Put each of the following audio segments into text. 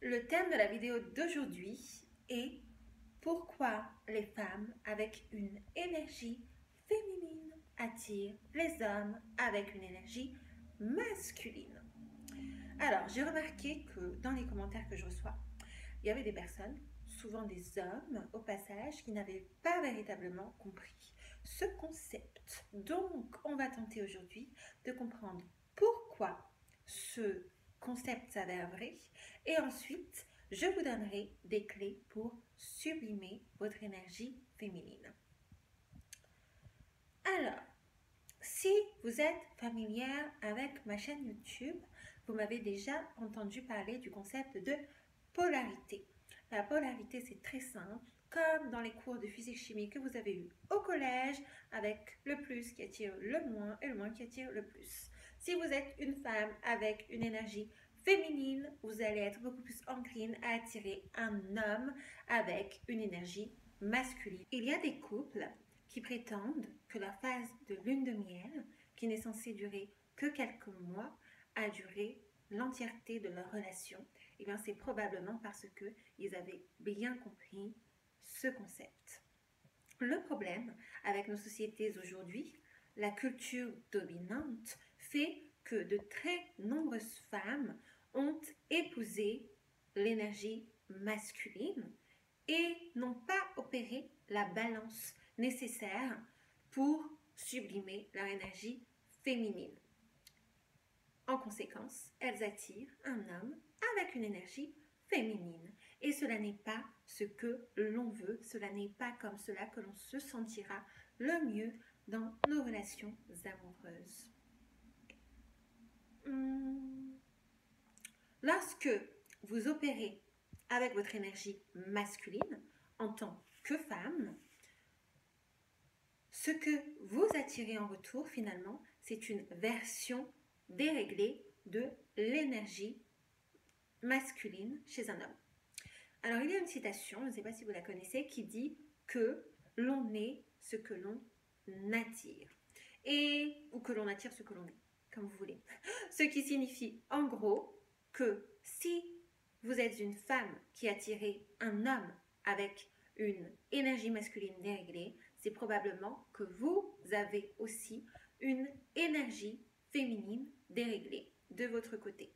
Le thème de la vidéo d'aujourd'hui est pourquoi les femmes avec une énergie féminine attirent les hommes avec une énergie masculine. Alors, j'ai remarqué que dans les commentaires que je reçois, il y avait des personnes, souvent des hommes au passage, qui n'avaient pas véritablement compris ce concept. Donc, on va tenter aujourd'hui de comprendre pourquoi ce concept s'avère vrai et ensuite, je vous donnerai des clés pour sublimer votre énergie féminine. Alors, si vous êtes familière avec ma chaîne YouTube, vous m'avez déjà entendu parler du concept de polarité. La polarité, c'est très simple, comme dans les cours de physique-chimie que vous avez eu au collège, avec le plus qui attire le moins et le moins qui attire le plus. Si vous êtes une femme avec une énergie féminine, vous allez être beaucoup plus encline à attirer un homme avec une énergie masculine. Il y a des couples qui prétendent que la phase de lune de miel, qui n'est censée durer que quelques mois, a duré l'entièreté de leur relation. Et bien c'est probablement parce qu'ils avaient bien compris ce concept. Le problème avec nos sociétés aujourd'hui, la culture dominante fait que de très nombreuses femmes ont épousé l'énergie masculine et n'ont pas opéré la balance nécessaire pour sublimer leur énergie féminine. En conséquence, elles attirent un homme avec une énergie féminine. Et cela n'est pas ce que l'on veut, cela n'est pas comme cela que l'on se sentira le mieux dans nos relations amoureuses. Lorsque vous opérez avec votre énergie masculine en tant que femme, ce que vous attirez en retour finalement, c'est une version déréglée de l'énergie masculine chez un homme. Alors il y a une citation, je ne sais pas si vous la connaissez, qui dit que l'on est ce que l'on attire. Ou que l'on attire ce que l'on est, comme vous voulez. Ce qui signifie en gros que si vous êtes une femme qui attirez un homme avec une énergie masculine déréglée, c'est probablement que vous avez aussi une énergie féminine déréglée de votre côté.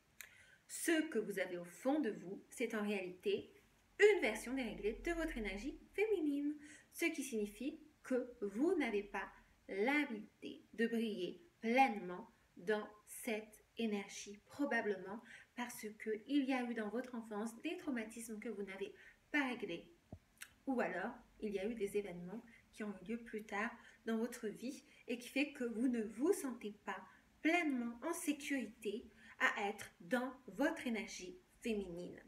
Ce que vous avez au fond de vous, c'est en réalité une version déréglée de votre énergie féminine, ce qui signifie que vous n'avez pas l'habilité de briller pleinement dans cette énergie, probablement parce qu'il y a eu dans votre enfance des traumatismes que vous n'avez pas réglés, ou alors il y a eu des événements qui ont eu lieu plus tard dans votre vie et qui fait que vous ne vous sentez pas pleinement en sécurité à être dans votre énergie féminine.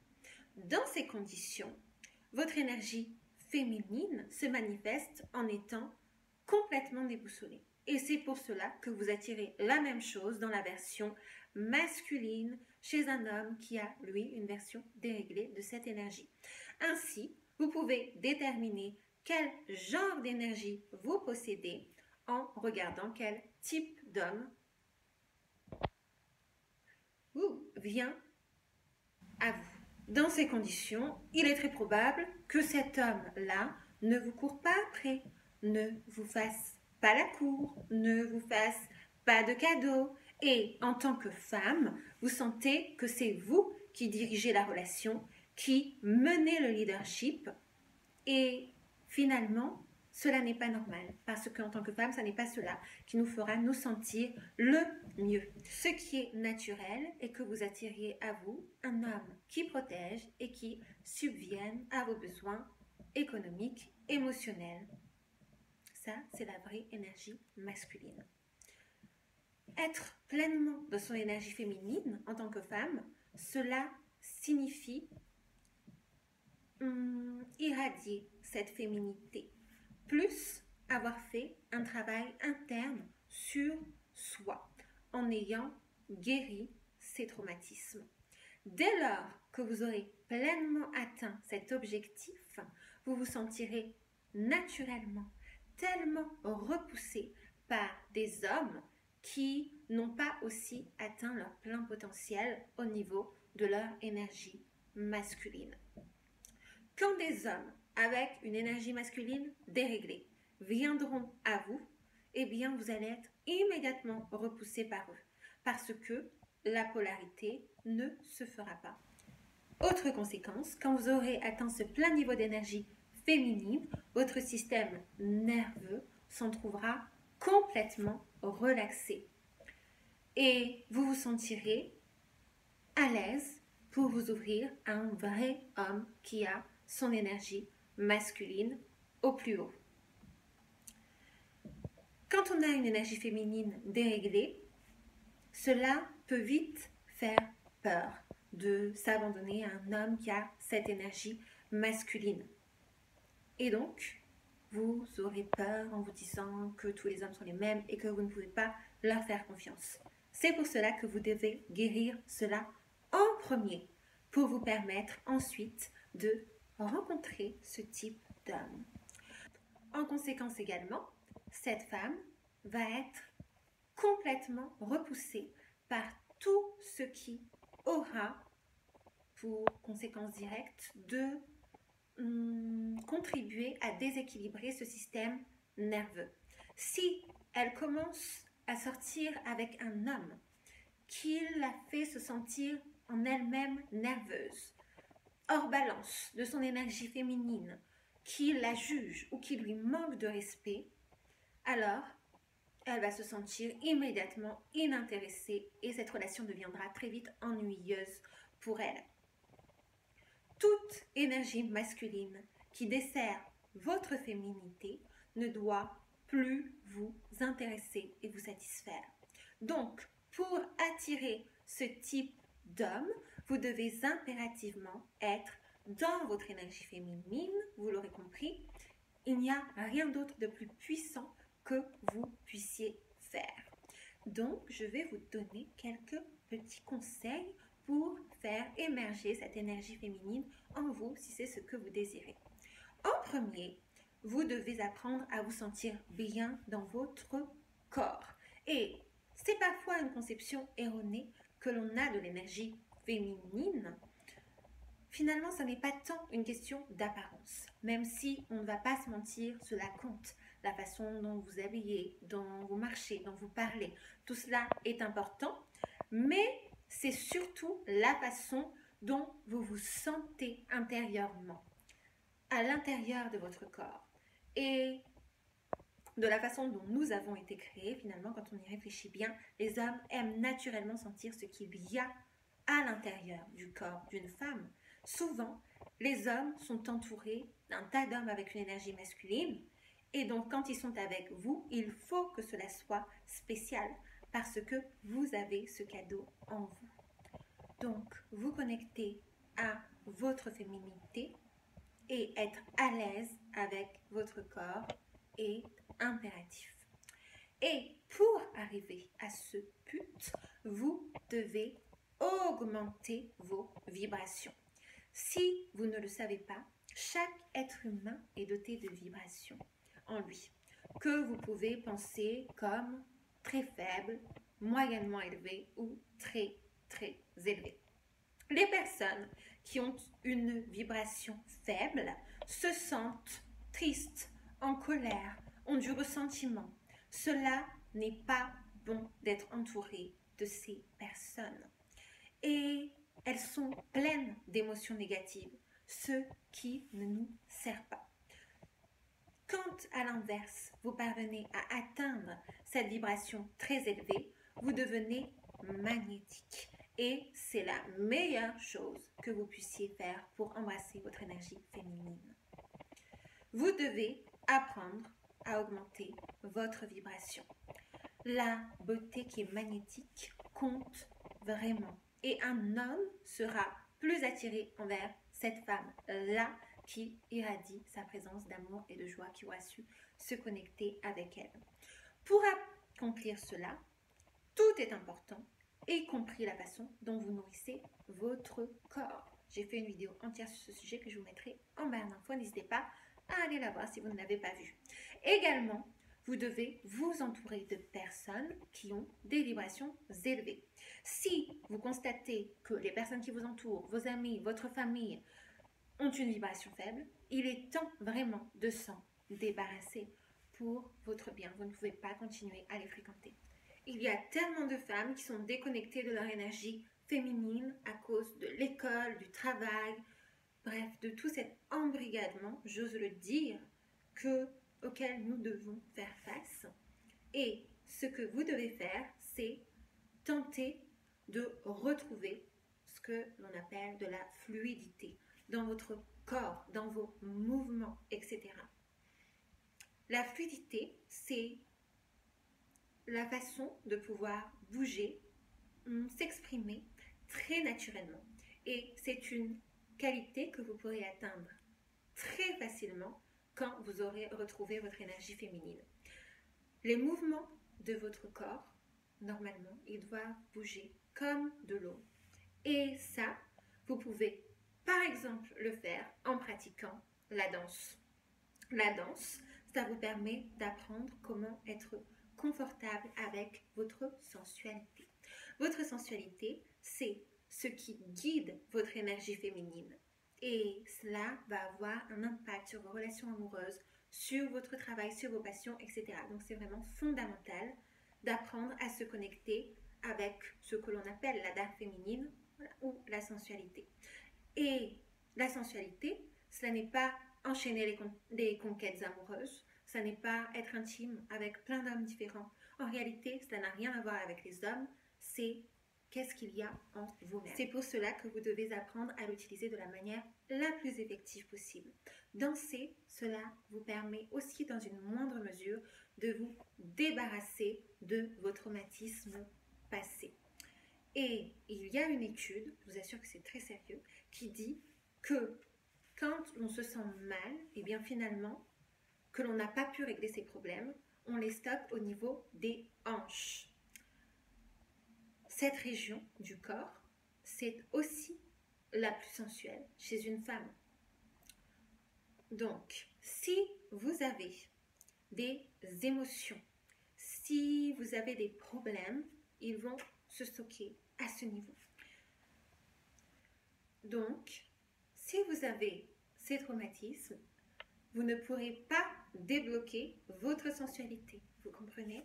Dans ces conditions, votre énergie féminine se manifeste en étant complètement déboussolée. Et c'est pour cela que vous attirez la même chose dans la version masculine chez un homme qui a, lui, une version déréglée de cette énergie. Ainsi, vous pouvez déterminer quel genre d'énergie vous possédez en regardant quel type d'homme vient à vous. Dans ces conditions, il est très probable que cet homme-là ne vous court pas après, ne vous fasse pas la cour, ne vous fasse pas de cadeaux. Et en tant que femme, vous sentez que c'est vous qui dirigez la relation, qui menez le leadership. Et finalement, cela n'est pas normal, parce qu'en tant que femme, ce n'est pas cela qui nous fera nous sentir le mieux. Ce qui est naturel est que vous attiriez à vous un homme qui protège et qui subvienne à vos besoins économiques, émotionnels. Ça, c'est la vraie énergie masculine. Être pleinement dans son énergie féminine en tant que femme, cela signifie irradier cette féminité, plus avoir fait un travail interne sur soi, en ayant guéri ses traumatismes. Dès lors que vous aurez pleinement atteint cet objectif, vous vous sentirez naturellement tellement repoussé par des hommes qui n'ont pas aussi atteint leur plein potentiel au niveau de leur énergie masculine. Quand des hommes avec une énergie masculine déréglée viendront à vous, eh bien vous allez être immédiatement repoussé par eux parce que la polarité ne se fera pas. Autre conséquence, quand vous aurez atteint ce plein niveau d'énergie féminine, votre système nerveux s'en trouvera complètement relaxé et vous vous sentirez à l'aise pour vous ouvrir à un vrai homme qui a son énergie masculine au plus haut. Quand on a une énergie féminine déréglée, cela peut vite faire peur de s'abandonner à un homme qui a cette énergie masculine. Et donc, vous aurez peur en vous disant que tous les hommes sont les mêmes et que vous ne pouvez pas leur faire confiance. C'est pour cela que vous devez guérir cela en premier pour vous permettre ensuite de rencontrer ce type d'homme. En conséquence également, cette femme va être complètement repoussée par tout ce qui aura pour conséquence directe de contribuer à déséquilibrer ce système nerveux. Si elle commence à sortir avec un homme qui la fait se sentir en elle-même nerveuse, hors balance de son énergie féminine, qui la juge ou qui lui manque de respect, alors elle va se sentir immédiatement inintéressée et cette relation deviendra très vite ennuyeuse pour elle. Toute énergie masculine qui dessert votre féminité ne doit plus vous intéresser et vous satisfaire. Donc, pour attirer ce type d'homme, vous devez impérativement être dans votre énergie féminine, vous l'aurez compris. Il n'y a rien d'autre de plus puissant que vous puissiez faire. Donc, je vais vous donner quelques petits conseils pour faire émerger cette énergie féminine en vous si c'est ce que vous désirez. En premier, vous devez apprendre à vous sentir bien dans votre corps. Et c'est parfois une conception erronée que l'on a de l'énergie féminine. Finalement, ce n'est pas tant une question d'apparence. Même si on ne va pas se mentir, cela compte. La façon dont vous habillez, dont vous marchez, dont vous parlez, tout cela est important. Mais c'est surtout la façon dont vous vous sentez intérieurement, à l'intérieur de votre corps. Et de la façon dont nous avons été créés, finalement, quand on y réfléchit bien, les hommes aiment naturellement sentir ce qu'il y a à l'intérieur du corps d'une femme. Souvent, les hommes sont entourés d'un tas d'hommes avec une énergie masculine et donc quand ils sont avec vous, il faut que cela soit spécial parce que vous avez ce cadeau en vous. Donc, vous connecter à votre féminité et être à l'aise avec votre corps est impératif. Et pour arriver à ce but, vous devez augmenter vos vibrations. Si vous ne le savez pas, chaque être humain est doté de vibrations en lui, que vous pouvez penser comme très faibles, moyennement élevées ou très très élevées. Les personnes qui ont une vibration faible se sentent tristes, en colère, ont du ressentiment. Cela n'est pas bon d'être entouré de ces personnes. Et elles sont pleines d'émotions négatives, ce qui ne nous sert pas. Quand, à l'inverse, vous parvenez à atteindre cette vibration très élevée, vous devenez magnétique. Et c'est la meilleure chose que vous puissiez faire pour embrasser votre énergie féminine. Vous devez apprendre à augmenter votre vibration. La beauté qui est magnétique compte vraiment. Et un homme sera plus attiré envers cette femme-là qui irradie sa présence d'amour et de joie, qui aura su se connecter avec elle. Pour accomplir cela, tout est important, y compris la façon dont vous nourrissez votre corps. J'ai fait une vidéo entière sur ce sujet que je vous mettrai en barre d'infos. N'hésitez pas à aller la voir si vous ne l'avez pas vue. Également, vous devez vous entourer de personnes qui ont des vibrations élevées. Si vous constatez que les personnes qui vous entourent, vos amis, votre famille, ont une vibration faible, il est temps vraiment de s'en débarrasser pour votre bien. Vous ne pouvez pas continuer à les fréquenter. Il y a tellement de femmes qui sont déconnectées de leur énergie féminine à cause de l'école, du travail, bref, de tout cet embrigadement, j'ose le dire, auquel nous devons faire face. Et ce que vous devez faire, c'est tenter de retrouver ce que l'on appelle de la fluidité dans votre corps, dans vos mouvements, etc. La fluidité, c'est la façon de pouvoir bouger, s'exprimer très naturellement. Et c'est une qualité que vous pourrez atteindre très facilement quand vous aurez retrouvé votre énergie féminine. Les mouvements de votre corps, normalement, ils doivent bouger comme de l'eau. Et ça, vous pouvez par exemple le faire en pratiquant la danse. La danse, ça vous permet d'apprendre comment être confortable avec votre sensualité. Votre sensualité, c'est ce qui guide votre énergie féminine. Et cela va avoir un impact sur vos relations amoureuses, sur votre travail, sur vos passions, etc. Donc c'est vraiment fondamental d'apprendre à se connecter avec ce que l'on appelle la dame féminine ou la sensualité. Et la sensualité, cela n'est pas enchaîner les conquêtes amoureuses, ça n'est pas être intime avec plein d'hommes différents. En réalité, cela n'a rien à voir avec les hommes, c'est qu'est-ce qu'il y a en vous-même. C'est pour cela que vous devez apprendre à l'utiliser de la manière la plus effective possible. Danser, cela vous permet aussi dans une moindre mesure de vous débarrasser de vos traumatismes passés. Et il y a une étude, je vous assure que c'est très sérieux, qui dit que quand on se sent mal, et bien finalement, que l'on n'a pas pu régler ses problèmes, on les stocke au niveau des hanches. Cette région du corps, c'est aussi la plus sensuelle chez une femme. Donc, si vous avez des émotions, si vous avez des problèmes, ils vont se stocker à ce niveau. Donc, si vous avez ces traumatismes, vous ne pourrez pas débloquer votre sensualité. Vous comprenez?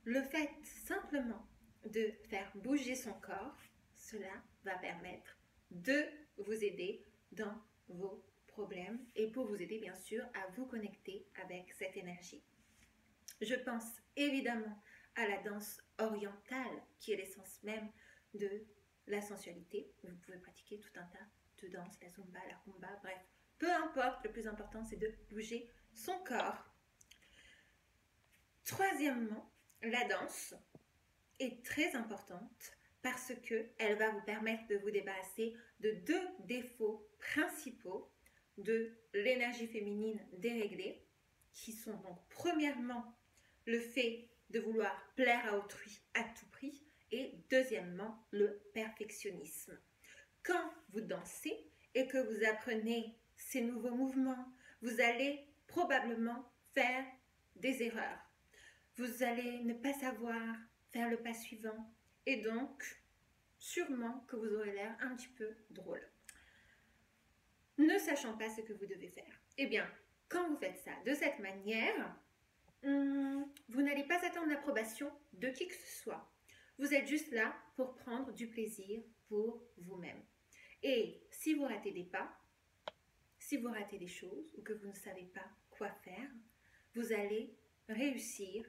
Le fait simplement de faire bouger son corps, cela va permettre de vous aider dans vos problèmes et pour vous aider bien sûr à vous connecter avec cette énergie. Je pense évidemment à la danse orientale qui est l'essence même de la sensualité. Vous pouvez pratiquer tout un tas de danses, la zumba, la rumba, bref, peu importe, le plus important c'est de bouger son corps. Troisièmement, la danse est très importante parce qu'elle va vous permettre de vous débarrasser de deux défauts principaux de l'énergie féminine déréglée, qui sont donc premièrement le fait de vouloir plaire à autrui à tout prix et deuxièmement le perfectionnisme. Quand vous dansez et que vous apprenez ces nouveaux mouvements, vous allez probablement faire des erreurs. Vous allez ne pas savoir faire le pas suivant et donc sûrement que vous aurez l'air un petit peu drôle. Ne sachant pas ce que vous devez faire, eh bien, quand vous faites ça de cette manière, vous n'allez pas attendre l'approbation de qui que ce soit. Vous êtes juste là pour prendre du plaisir pour vous-même. Et si vous ratez des pas, si vous ratez des choses ou que vous ne savez pas quoi faire, vous allez réussir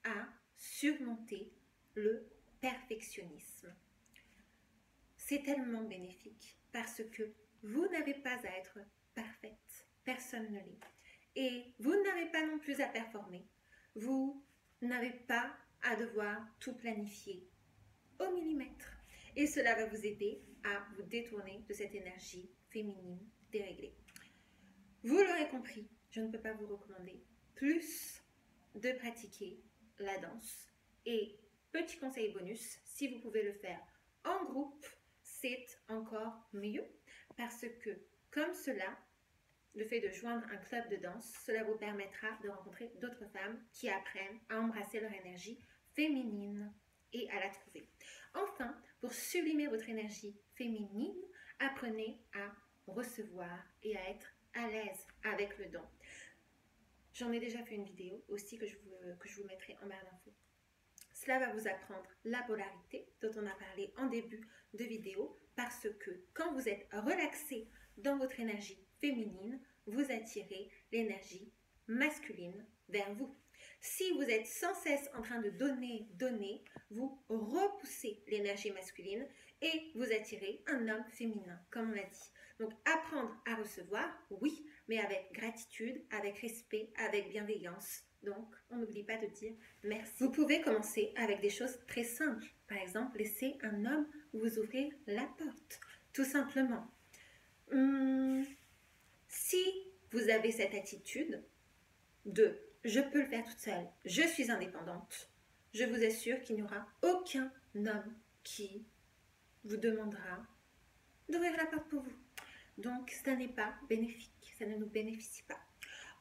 à surmonter le perfectionnisme. C'est tellement bénéfique parce que vous n'avez pas à être parfaite, personne ne l'est. Et vous n'avez pas non plus à performer. Vous n'avez pas à devoir tout planifier au millimètre. Et cela va vous aider à vous détourner de cette énergie féminine déréglée. Vous l'aurez compris, je ne peux pas vous recommander plus de pratiquer la danse. Et petit conseil bonus, si vous pouvez le faire en groupe, c'est encore mieux parce que comme cela, le fait de joindre un club de danse, cela vous permettra de rencontrer d'autres femmes qui apprennent à embrasser leur énergie féminine et à la trouver. Enfin, pour sublimer votre énergie féminine, apprenez à recevoir et à être à l'aise avec le don. J'en ai déjà fait une vidéo aussi que je vous mettrai en barre d'infos. Cela va vous apprendre la polarité dont on a parlé en début de vidéo parce que quand vous êtes relaxé dans votre énergie féminine, vous attirez l'énergie masculine vers vous. Si vous êtes sans cesse en train de donner, vous repoussez l'énergie masculine et vous attirez un homme féminin, comme on l'a dit. Donc, apprendre à recevoir, oui, mais avec gratitude, avec respect, avec bienveillance. Donc, on n'oublie pas de dire merci. Vous pouvez commencer avec des choses très simples. Par exemple, laisser un homme vous ouvrir la porte, tout simplement. Si vous avez cette attitude de « je peux le faire toute seule, je suis indépendante », je vous assure qu'il n'y aura aucun homme qui vous demandera d'ouvrir la porte pour vous. Donc, ça n'est pas bénéfique, ça ne nous bénéficie pas.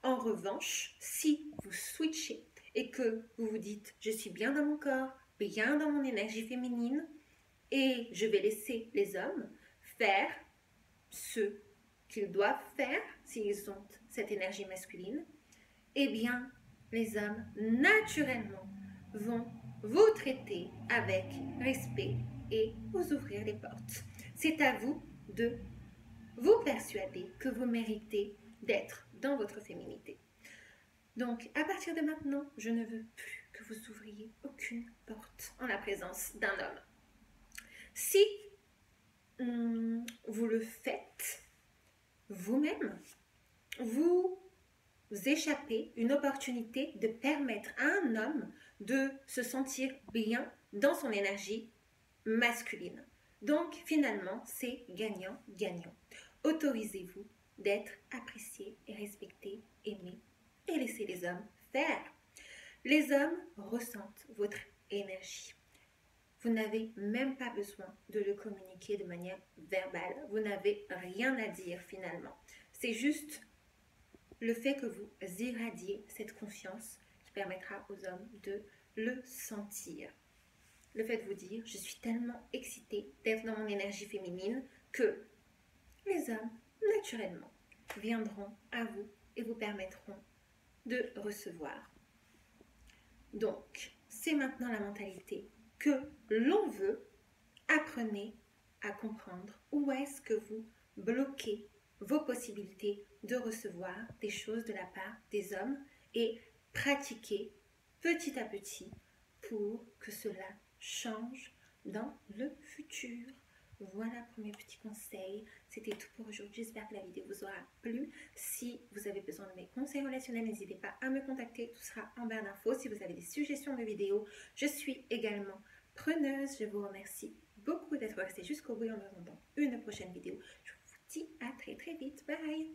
En revanche, si vous switchez et que vous vous dites « je suis bien dans mon corps, bien dans mon énergie féminine et je vais laisser les hommes faire ce qu'ils doivent faire s'ils ont cette énergie masculine », eh bien, les hommes, naturellement, vont vous traiter avec respect et vous ouvrir les portes. C'est à vous de vous persuader que vous méritez d'être dans votre féminité. Donc, à partir de maintenant, je ne veux plus que vous ouvriez aucune porte en la présence d'un homme. Si vous le faites vous-même, vous échappez une opportunité de permettre à un homme de se sentir bien dans son énergie masculine. Donc, finalement, c'est gagnant-gagnant. Autorisez-vous d'être apprécié et respecté, aimé, et laissez les hommes faire. Les hommes ressentent votre énergie. Vous n'avez même pas besoin de le communiquer de manière verbale. Vous n'avez rien à dire finalement. C'est juste le fait que vous irradiez cette confiance qui permettra aux hommes de le sentir. Le fait de vous dire, je suis tellement excitée d'être dans mon énergie féminine que les hommes, naturellement, viendront à vous et vous permettront de recevoir. Donc, c'est maintenant la mentalité que l'on veut. Apprenez à comprendre où est-ce que vous bloquez vos possibilités de recevoir des choses de la part des hommes et pratiquez petit à petit pour que cela change dans le futur. Voilà pour mes petits conseils. C'était tout pour aujourd'hui. J'espère que la vidéo vous aura plu. Si vous avez besoin de mes conseils relationnels, n'hésitez pas à me contacter. Tout sera en barre d'infos. Si vous avez des suggestions de vidéos, je suis également preneuse. Je vous remercie beaucoup d'être resté jusqu'au bout en attendant une prochaine vidéo. Je vous dis à très vite. Bye!